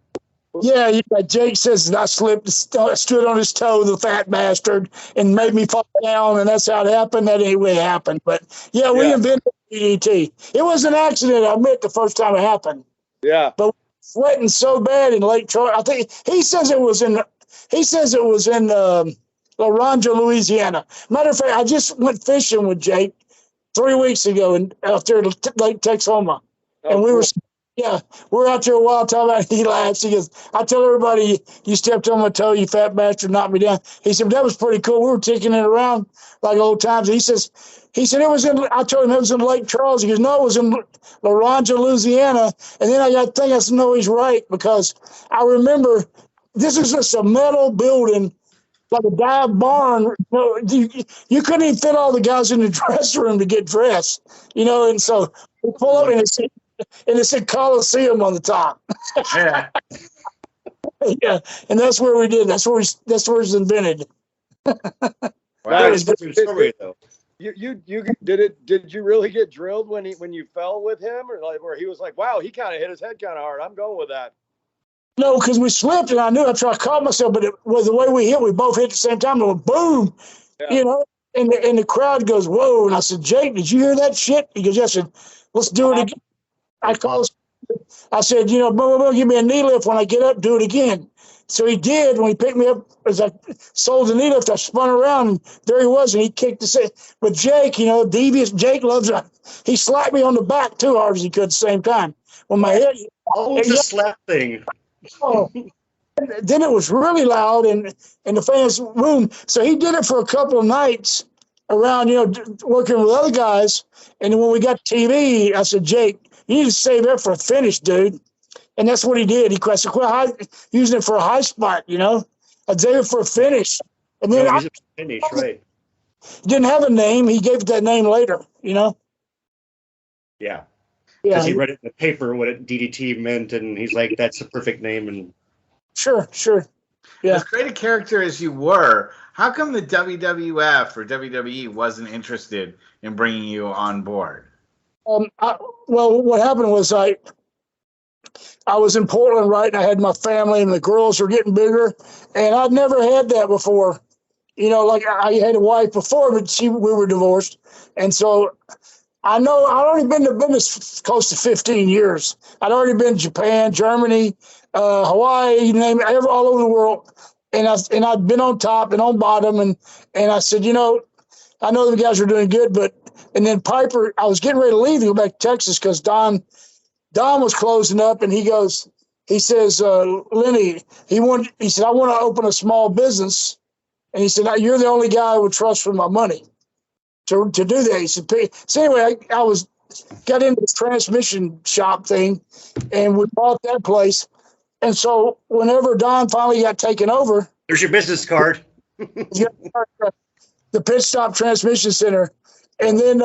Yeah, Jake says I slipped, stood on his toe, the fat bastard, and made me fall down, and that's how it happened. That ain't really happened. But, yeah, we invented DDT. It was an accident, I admit, the first time it happened. Yeah. But sweating so bad in Lake Charles. I think he says it was in La Ronja, Louisiana. Matter of fact, I just went fishing with Jake 3 weeks ago out there at Lake Texoma. And we were out there a while talking about it. He laughs. He goes, I tell everybody, you stepped on my toe, you fat bastard, knocked me down. He said, that was pretty cool. We were ticking it around like old times. He said it was in, I told him it was in Lake Charles. He goes, no, it was in La Ronja, Louisiana. And then I said, no, he's right, because I remember this is just a metal building, like a dive barn. You couldn't even fit all the guys in the dressing room to get dressed, you know. And so we pull up and it said Coliseum on the top. yeah. Yeah, and that's where we did. That's where it's invented. Wow. That was a good story, though. Did you really get drilled when you fell with him, or like where he was like, wow, he kind of hit his head kind of hard. I'm going with that. No, because we slipped, and I knew I caught myself, but it was the way we hit. We both hit at the same time, and went boom, you know. And the crowd goes, whoa! And I said, Jake, did you hear that shit? He goes, yes. I said, let's do it again. I said, you know, blah, blah, blah, give me a knee lift when I get up. Do it again. So he did. When he picked me up, as I sold the knee lift, I spun around, and there he was, and he kicked the set. But Jake, you know, devious Jake loves it. He slapped me on the back too hard as he could at the same time. When my head, the slap thing. Oh, then it was really loud in the fans' room. So he did it for a couple of nights around, working with other guys. And then when we got to TV, I said, Jake, you need to save that for a finish, dude. And that's what he did. He quit using it for a high spot, I'd save it for a finish. And then use it for finish, right? He didn't have a name. He gave it that name later, Yeah. Yeah. Because he read it in the paper what DDT meant, and he's like, that's the perfect name. And Sure. Yeah. As great a character as you were, how come the WWF or WWE wasn't interested in bringing you on board? Well, what happened was I was in Portland, right, and I had my family, and the girls were getting bigger, and I'd never had that before. Like I had a wife before, but we were divorced, and so I'd already been to business close to 15 years. I'd already been to Japan, Germany, Hawaii, you name it, all over the world, and I'd been on top and on bottom, and I said, I know the guys are doing good, and then Piper, I was getting ready to leave and go back to Texas because Don was closing up, and he says, Lenny, he said, I want to open a small business, and he said, you're the only guy I would trust for my money to do that. He said, so anyway, I got into the transmission shop thing, and we bought that place. And so whenever Don finally got taken over, there's your business card. the Pit Stop Transmission Center. And then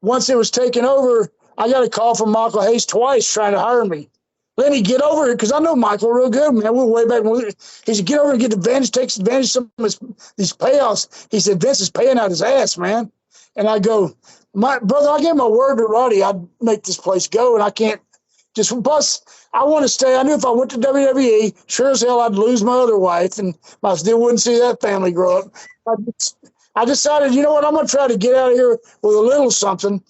once it was taken over, I got a call from Michael Hayes twice trying to hire me. Lenny, get over here, because I know Michael real good, man. We're way back. He said, get over and get advantage, takes advantage of some of these payouts. He said, Vince is paying out his ass, man. And I go, my brother, I gave my word to Roddy I'd make this place go, and I can't plus I want to stay. I knew if I went to WWE, sure as hell I'd lose my other wife, and I still wouldn't see that family grow up. I decided, you know what, I'm going to try to get out of here with a little something,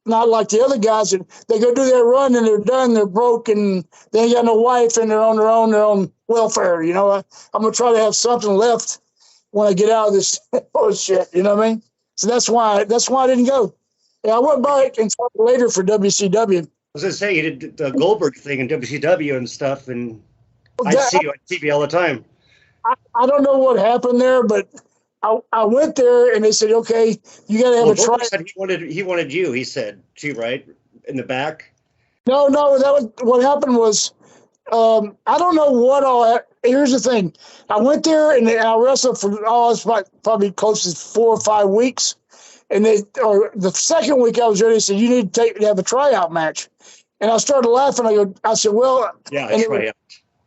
not like the other guys that they go do their run and they're done, they're broke, and they ain't got no wife and they're on their own welfare. I'm going to try to have something left when I get out of this bullshit. You know what I mean? So that's why I didn't go. Yeah, I went back and started later for WCW. I was going to say, you did the Goldberg thing in WCW and stuff, and I see you on TV all the time. I don't know what happened there, but I went there and they said, okay, you got to have a try. He wanted you, he said, too, right? In the back? No, what happened was, I don't know what all. Here's the thing. I went there and I wrestled for probably close to 4 or 5 weeks. And the second week I was ready, they said, you need to have a tryout match. And I started laughing. I said, well. Yeah, tryout.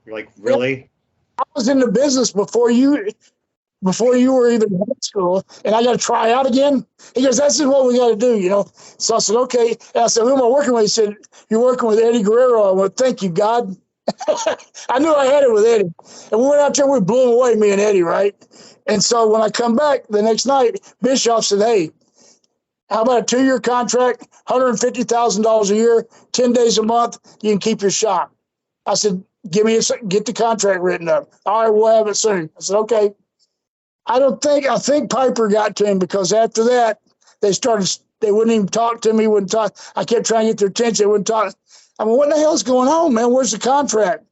You're like, really? I was in the business before you were even in high school, and I got to try out again. He goes, that's just what we got to do, So I said, okay. And I said, who am I working with? He said, you're working with Eddie Guerrero. I went, thank you, God. I knew I had it with Eddie. And we went out there, we blew him away, me and Eddie, right? And so when I come back the next night, Bischoff said, hey, how about a 2-year contract, $150,000 a year, 10 days a month, you can keep your shop. I said, get the contract written up. All right, we'll have it soon. I said, okay. I think Piper got to him because after that, they wouldn't even talk to me, wouldn't talk. I kept trying to get their attention, they wouldn't talk. I mean, what the hell's going on, man? Where's the contract?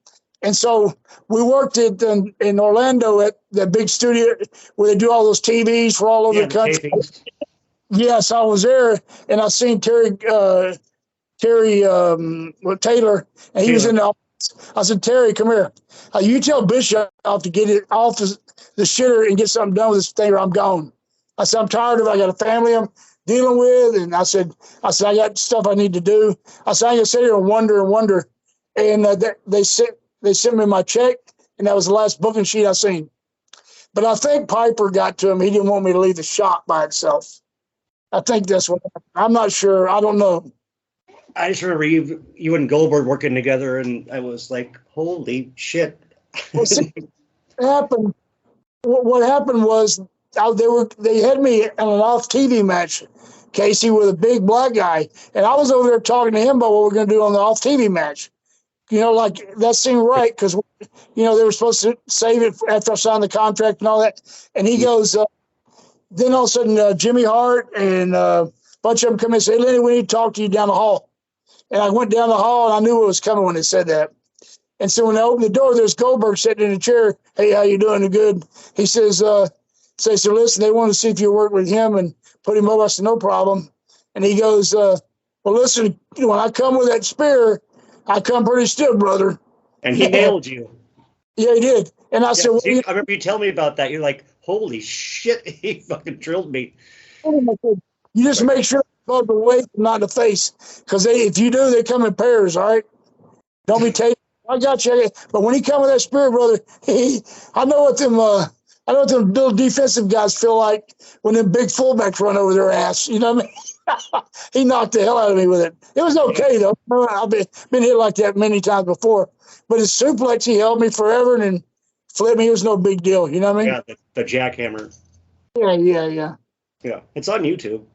And so we worked in Orlando at the big studio where they do all those TVs for all over the country. Yes, I was there, and I seen Terry Taylor, and he was in the office. I said, Terry, come here. You tell Bishop to get it off the shitter and get something done with this thing or I'm gone. I said, I'm tired of it. I got a family I'm dealing with. And I said, I got stuff I need to do. I said, I ain't gonna sit here and wonder. And they sent me my check, and that was the last booking sheet I seen. But I think Piper got to him. He didn't want me to leave the shop by itself. I think that's what happened. I'm not sure. I don't know. I just remember you and Goldberg working together, and I was like, holy shit. Well, see, what happened was they had me in an off-TV match, Casey, with a big black guy, and I was over there talking to him about what we're going to do on the off-TV match. Like that seemed right because, they were supposed to save it after I signed the contract and all that. And he goes, then all of a sudden, Jimmy Hart and a bunch of them come in and say, Lenny, we need to talk to you down the hall. And I went down the hall, and I knew what was coming when they said that. And so when I opened the door, there's Goldberg sitting in a chair. Hey, how you doing? Good. He says, so listen, they want to see if you work with him and put him over. I said, no problem. And he goes, well, listen, when I come with that spear, I come pretty stiff, brother. And he nailed you. Yeah, he did. And I said, well, I remember you telling me about that. You're like, holy shit, he fucking drilled me. You just make sure above the waist, not the face. Because if you do, they come in pairs, all right? Don't be taking. I got you. But when he come with that spear, brother, I know what them little defensive guys feel like when them big fullbacks run over their ass. You know what I mean? He knocked the hell out of me with it. It was okay though. I've been hit like that many times before. But his suplex, he held me forever and then flipped me. It was no big deal. You know what I mean? Yeah, the jackhammer. Yeah. Yeah, it's on YouTube.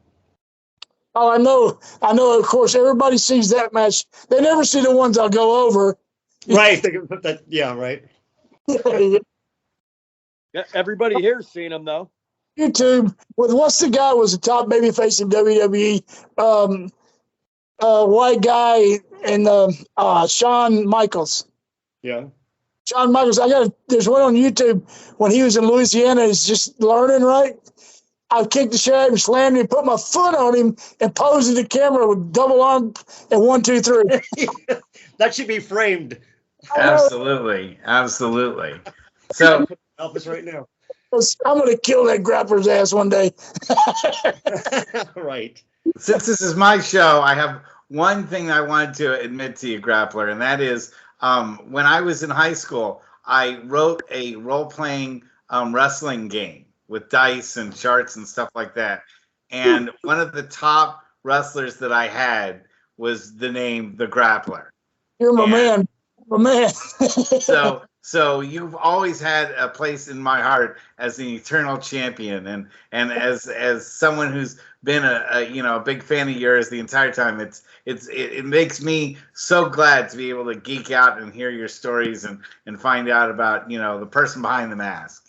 Oh, I know. Of course, everybody sees that match. They never see the ones I'll go over. Right. They can put that. Yeah. Right. Yeah, everybody here's seen him though. YouTube with what's the guy was the top babyface in WWE? White guy and Shawn Michaels. Yeah. Shawn Michaels. There's one on YouTube when he was in Louisiana. He's just learning, right? I kicked the shit out of him, slammed him, put my foot on him, and posed the camera with double arm and 1, 2, 3. That should be framed. Absolutely. So Elvis right now. I'm gonna kill that grappler's ass one day. Right. Since this is my show, I have one thing I wanted to admit to you, Grappler, and that is when I was in high school, I wrote a role-playing wrestling game with dice and charts and stuff like that. And one of the top wrestlers that I had was the name The Grappler. You're my man. My man. So you've always had a place in my heart as the eternal champion, and as someone who's been a big fan of yours the entire time. It makes me so glad to be able to geek out and hear your stories and find out about the person behind the mask.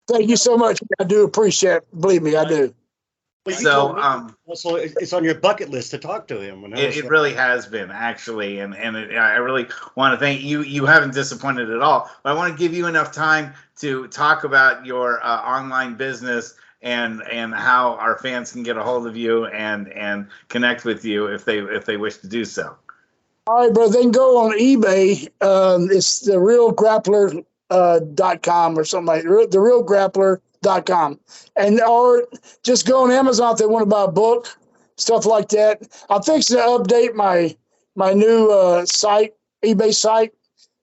Thank you so much. I do appreciate it. Believe me, I do. So it's on your bucket list to talk to him. It really has been, actually, and I really want to thank you. You haven't disappointed at all. But I want to give you enough time to talk about your online business and how our fans can get a hold of you and connect with you if they wish to do so. All right, bro. They can go on eBay. It's the Real Grappler. .com or something like that, therealgrappler.com, or just go on Amazon if they want to buy a book, stuff like that. I'm fixing to update my new site, eBay site,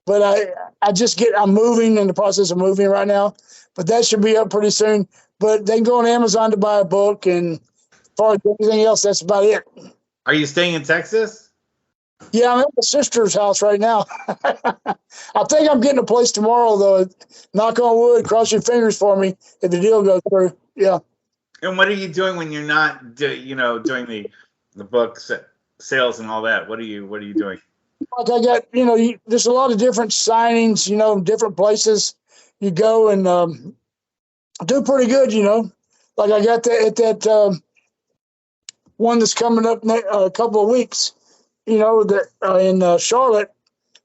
but I'm moving, in the process of moving right now, but that should be up pretty soon. But they can go on Amazon to buy a book, and as far as anything else, that's about it. Are you staying in Texas? Yeah, I'm at my sister's house right now. I think I'm getting a place tomorrow, though. Knock on wood, cross your fingers for me if the deal goes through. Yeah. And what are you doing when you're not, doing the book sales and all that? What are you doing? Like I got, there's a lot of different signings, different places you go and do pretty good, Like I got that one that's coming up a couple of weeks. That in Charlotte,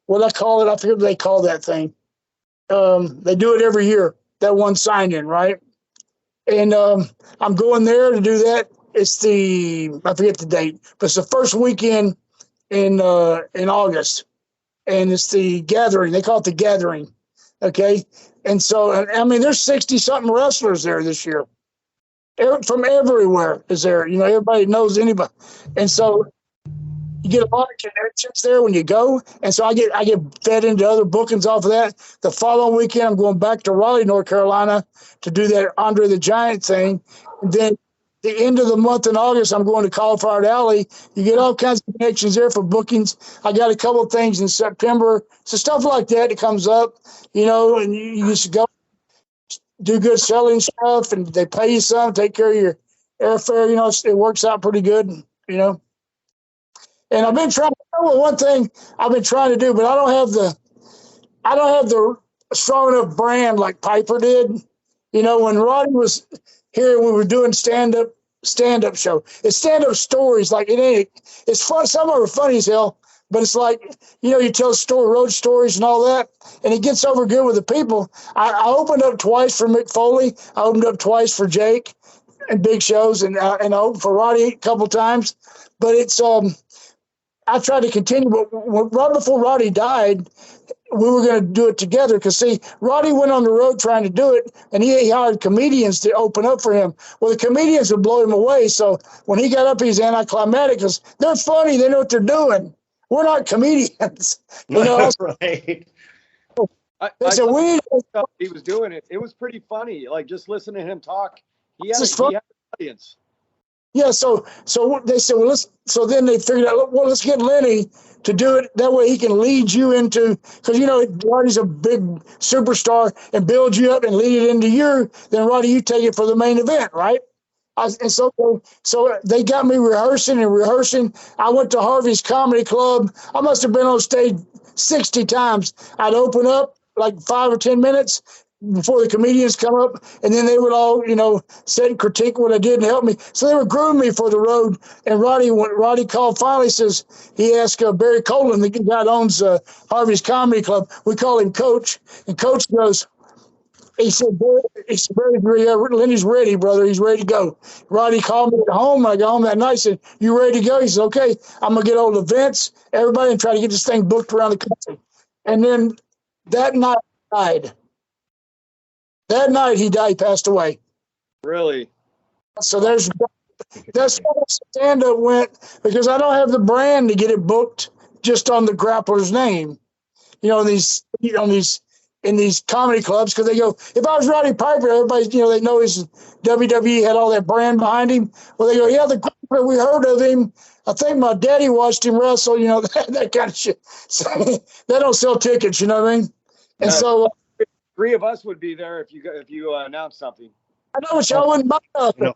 what I call it, I forget what they call that thing. They do it every year, that one sign-in, right? And I'm going there to do that. It's I forget the date, but it's the first weekend in August. And it's the Gathering. They call it the Gathering, okay? And so, there's 60-something wrestlers there this year. From everywhere is there. Everybody knows anybody. And so, you get a lot of connections there when you go, and so I get fed into other bookings off of that. The following weekend, I'm going back to Raleigh, North Carolina, to do that Andre the Giant thing. And then the end of the month in August, I'm going to Cauliflower Alley. You get all kinds of connections there for bookings. I got a couple of things in September, so stuff like that comes up, and you just go do good selling stuff, and they pay you some, take care of your airfare. It works out pretty good, And I've been trying. One thing I've been trying to do, but I don't have the strong enough brand like Piper did. When Roddy was here, we were doing stand up show. It's stand up stories. Like it ain't. It's fun. Some of them are funny as hell, But it's like, you tell road stories and all that, and it gets over good with the people. I opened up twice for Mick Foley. I opened up twice for Jake and big shows, and I opened for Roddy a couple times. But it's I tried to continue, but right before Roddy died, we were going to do it together. Because, see, Roddy went on the road trying to do it, and he hired comedians to open up for him. Well, the comedians would blow him away. So when he got up, he's anticlimactic because they're funny. They know what they're doing. We're not comedians. Right. They said, he was doing it. It was pretty funny. Like, just listening to him talk, he had an audience. Yeah, so they said, well, so then they figured out, well, let's get Lenny to do it. That way he can lead you into, because, Roddy's a big superstar and build you up and lead it into you. Then, Roddy, you take it for the main event, right? And so they got me rehearsing. I went to Harvey's Comedy Club. I must have been on stage 60 times. I'd open up like 5 or 10 minutes before the comedians come up, and then they would all, sit and critique what I did and help me. So they were grooming me for the road. And when Roddy called finally, says, he asked Barry Colin, the guy that owns Harvey's Comedy Club, we call him Coach. And Coach goes, he said, Lenny's ready, brother. He's ready to go. Roddy called me at home. I got home that night. Said, you ready to go? He said, okay, I'm going to get all the Vince, everybody, and try to get this thing booked around the country. And then that night he died. That night he died, passed away. Really? So that's where stand-up went, because I don't have the brand to get it booked just on the Grappler's name. In these comedy clubs, because they go, if I was Roddy Piper, everybody, they know he's WWE, had all that brand behind him. Well, they go, yeah, the Grappler, we heard of him. I think my daddy watched him wrestle, that kind of shit. So they don't sell tickets, you know what I mean? And so 3 of us would be there if you announce something. I know what y'all wouldn't buy nothing.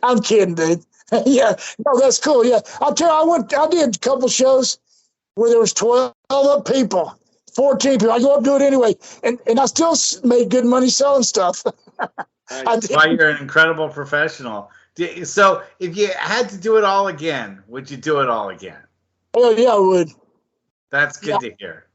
I'm kidding, dude. Yeah, no, that's cool. Yeah, I'll tell you, I did a couple shows where there was 12 people, 14 people. I go up and do it anyway, and I still made good money selling stuff. That's why you're an incredible professional. So if you had to do it all again, would you do it all again? Oh, yeah, I would. That's good to hear.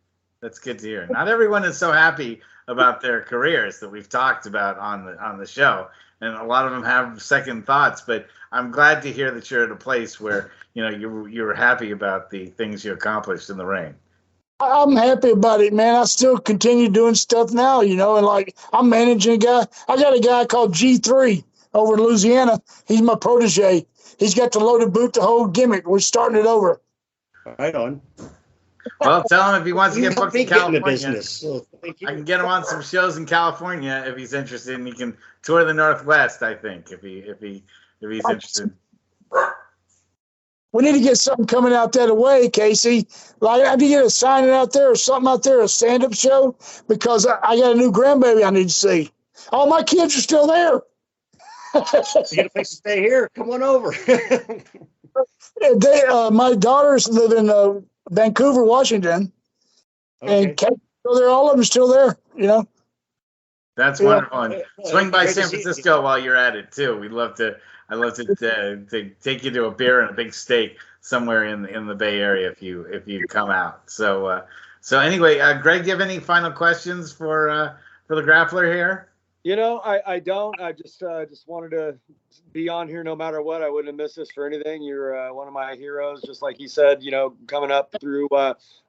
That's good to hear. Not everyone is so happy about their careers that we've talked about on the show, and a lot of them have second thoughts. But I'm glad to hear that you're at a place where you're happy about the things you accomplished in the ring. I'm happy about it, man. I still continue doing stuff now, and like I'm managing a guy. I got a guy called G3 over in Louisiana. He's my protege. He's got the loaded boot, the whole gimmick. We're starting it over. Right on. Well, tell him if he wants to get booked in California. Business, so I can get him on some shows in California if he's interested, and he can tour the Northwest. I think if he's interested. We need to get something coming out that way, Casey. Like I need to get a signing out there or something out there, a stand-up show, because I got a new grandbaby I need to see. All my kids are still there. So you get a place to stay here. Come on over. My daughters live in Vancouver, Washington, and they're all of them still there. That's wonderful. And swing by San Francisco while you're at it too. I'd love to take you to a beer and a big steak somewhere in the Bay Area if you come out. So anyway, Greg, do you have any final questions for the Grappler here? I don't. I just wanted to be on here no matter what. I wouldn't have missed this for anything. You're one of my heroes, just like he said, coming up through,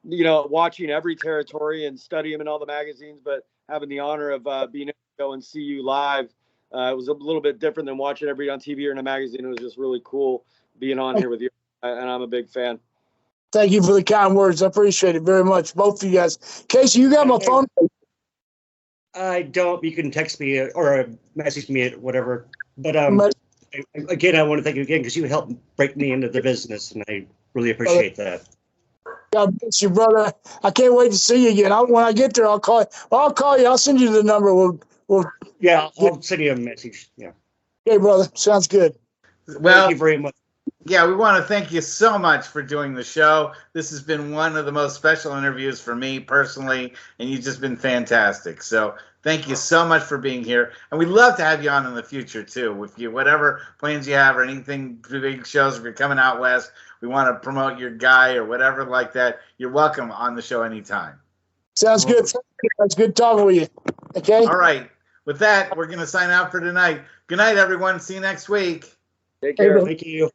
watching every territory and studying in all the magazines, but having the honor of being able to go and see you live. It was a little bit different than watching everybody on TV or in a magazine. It was just really cool being on here with you, and I'm a big fan. Thank you for the kind words. I appreciate it very much, both of you guys. Casey, you got my phone? I don't. You can text me or message me at whatever. But again, I want to thank you again because you helped break me into the business, and I really appreciate that. God bless you, brother. I can't wait to see you again. When I get there, I'll call you. Well, I'll call you. I'll send you the number. I'll send you a message. Yeah. Okay, brother. Sounds good. Well, thank you very much. Yeah, we want to thank you so much for doing the show. This has been one of the most special interviews for me personally, and you've just been fantastic. So Thank you so much for being here, and we'd love to have you on in the future too. If you whatever plans you have or anything, big shows, if you're coming out west, we want to promote your guy or whatever like that. You're welcome on the show anytime. Sounds good. That's good talking with you. Okay. All right. With that, we're gonna sign out for tonight. Good night, everyone. See you next week. Take care. Thank you.